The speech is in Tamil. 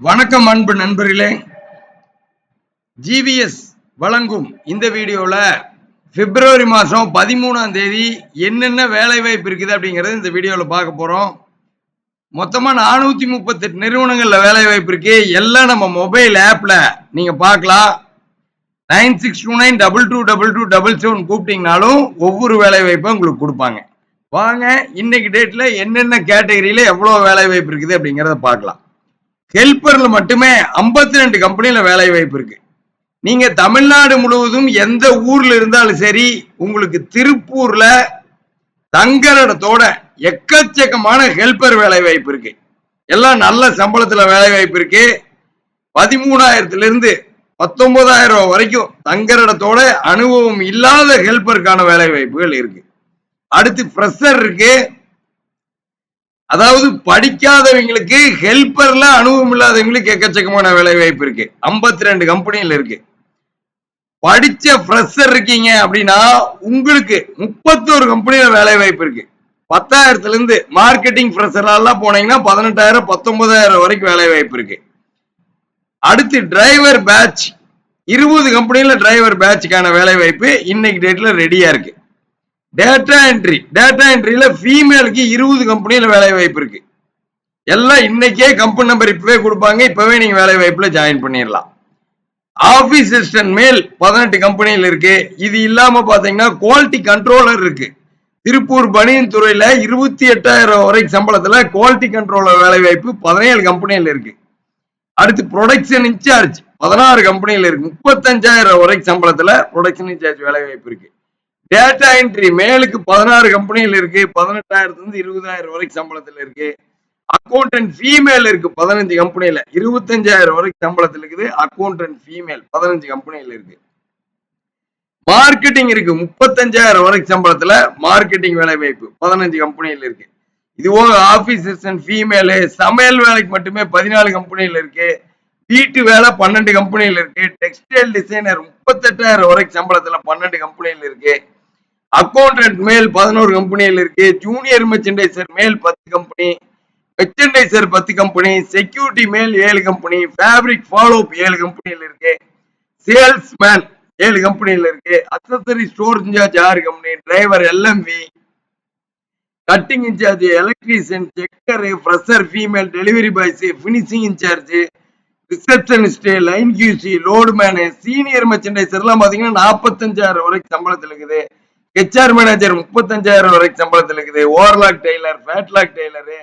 வணக்கம் அன்பு நண்பர்களே. ஜிவிஎஸ் வழங்கும் இந்த வீடியோல பிப்ரவரி மாதம் 13ஆம் தேதி என்னென்ன வேலை வாய்ப்பு இருக்குது அப்படிங்கறது இந்த வீடியோல பார்க்க போறோம். மொத்தமா 438 நிறுவனங்கள்ல வேலை வாய்ப்பு இருக்கு. எல்லாம் நம்ம மொபைல் ஆப்ல நீங்க பார்க்கலாம். 9629222277 கூப்பிட்டீங்கனாலும் ஒவ்வொரு வேலை வாய்ப்பும் உங்களுக்கு கொடுப்பாங்க. வாங்க இன்னைக்கு டேட்ல என்னென்ன கேட்டகரியில எவ்வளவு வேலை வாய்ப்பு இருக்குது அப்படிங்கறத பார்க்கலாம். ஹெல்பர்ல மட்டுமே 52 கம்பெனில வேலை வாய்ப்பு இருக்கு. நீங்க தமிழ்நாடு முழுவதும் எந்த ஊர்ல இருந்தாலும் சரி, உங்களுக்கு திருப்பூர்ல தங்கரடத்தோட எக்கச்சக்கமான ஹெல்பர் வேலை வாய்ப்பு இருக்கு. எல்லாம் நல்ல சம்பளத்துல வேலை வாய்ப்பு இருக்கு. 13,000 இருந்து 19,000 வரைக்கும் தங்கரடத்தோட அனுபவம் இல்லாத ஹெல்பருக்கான வேலை வாய்ப்புகள் இருக்கு. அடுத்து ஃப்ரெஷர் இருக்கு. அதாவது படிக்காதவங்களுக்கு ஹெல்பர்ல அனுபவம் இல்லாதவங்களுக்கு எக்கச்சக்கமான வேலை வாய்ப்பு இருக்கு. 52 கம்பெனில இருக்கு. படிச்ச ஃப்ரெஷர் இருக்கீங்க அப்படின்னா உங்களுக்கு 31 கம்பெனில வேலை வாய்ப்பு இருக்கு. 10,000 இருந்து மார்க்கெட்டிங் ஃப்ரெஷர்லாம் போனீங்கன்னா 18,000 19,000 வரைக்கும் வேலை வாய்ப்பு இருக்கு. அடுத்து டிரைவர் பேட்ச் 20 கம்பெனில டிரைவர் பேட்சுக்கான வேலை வாய்ப்பு இன்னைக்கு டேட்ல ரெடியா இருக்கு. டேட்டா என்ட்ரியில ஃபீமேலுக்கு 20 கம்பெனில வேலை வாய்ப்பு இருக்கு. எல்லாம் இன்னைக்கே கம்பெனி நம்பர் இப்பவே கொடுப்பாங்க. இப்பவே நீங்க வேலை வாய்ப்புல ஜாயின் பண்ணிடலாம். ஆபீஸ் அசிஸ்டன்ட் மேல் 18 கம்பெனில இருக்கு. இது இல்லாம பாத்தீங்கன்னா குவாலிட்டி கண்ட்ரோலர் இருக்கு. திருப்பூர் பனியன் துறையில 28,000 வரைக்கும் சம்பளத்துல குவாலிட்டி கண்ட்ரோலர் வேலை வாய்ப்பு 17 கம்பெனில இருக்கு. அடுத்து ப்ரொடக்ஷன் இன்சார்ஜ் 16 கம்பெனில இருக்கு. 35,000 வரைக்கும் சம்பளத்துல ப்ரொடக்ஷன் இன்சார்ஜ் வேலை வாய்ப்பு இருக்கு. டேட்டா என்ட்ரி மேலுக்கு 16 கம்பெனியில் இருக்கு. 18,000 இருந்து 20,000 வரைக்கும் சம்பளத்தில் இருக்கு. அக்கௌண்டன்ட் ஃபீமேல் இருக்கு 15 கம்பெனியில. 25,000 வரைக்கும் சம்பளத்தில் இருக்குது. அக்கௌண்டன்ட் ஃபீமேல் 15 கம்பெனியில் இருக்கு. மார்க்கெட்டிங் இருக்கு 35,000 வரைக்கும் சம்பளத்துல மார்க்கெட்டிங் வேலை வாய்ப்பு 15 கம்பெனியில் இருக்கு. இதுவோ ஆபீஸ் அசிஸ்டன்ட் ஃபீமேல் சமையல் வேலைக்கு மட்டுமே 14 கம்பெனியில் இருக்கு. வீட்டு வேலை 12 கம்பெனியில் இருக்கு. டெக்ஸ்டைல் டிசைனர் 38,000 வரைக்கும் சம்பளத்துல 12 கம்பெனியில் இருக்கு. அக்கௌண்டன்ட் மேல் 11 கம்பெனியில் இருக்கு. ஜூனியர் மெர்ச்சன்டைசர் மேல் 10 கம்பெனி, மெர்ச்சன்டைசர் 10 கம்பெனி, செக்யூரிட்டி மேல் 7 கம்பெனி, ஃபேப்ரிக் ஃபாலோப் 7 கம்பெனியில் இருக்கு. சேல்ஸ்மேன் 7 கம்பெனியில் இருக்கு. Accessory store incharge 6 company, driver LMV, cutting incharge, electrician, checker, fresher female, delivery boys, finishing incharge, receptionist, line QC, load man, senior மெர்ச்சன்டைசர்லாம் பாத்தீங்கன்னா 45,000 வரைக்கும் சம்பளத்தில் இருக்குது. ஹெச்ஆர் மேனேஜர் 35,000 வரைக்கும் சம்பளத்தில் இருக்குது. Overlock Taylor, ஃபேட்லாக் tailor,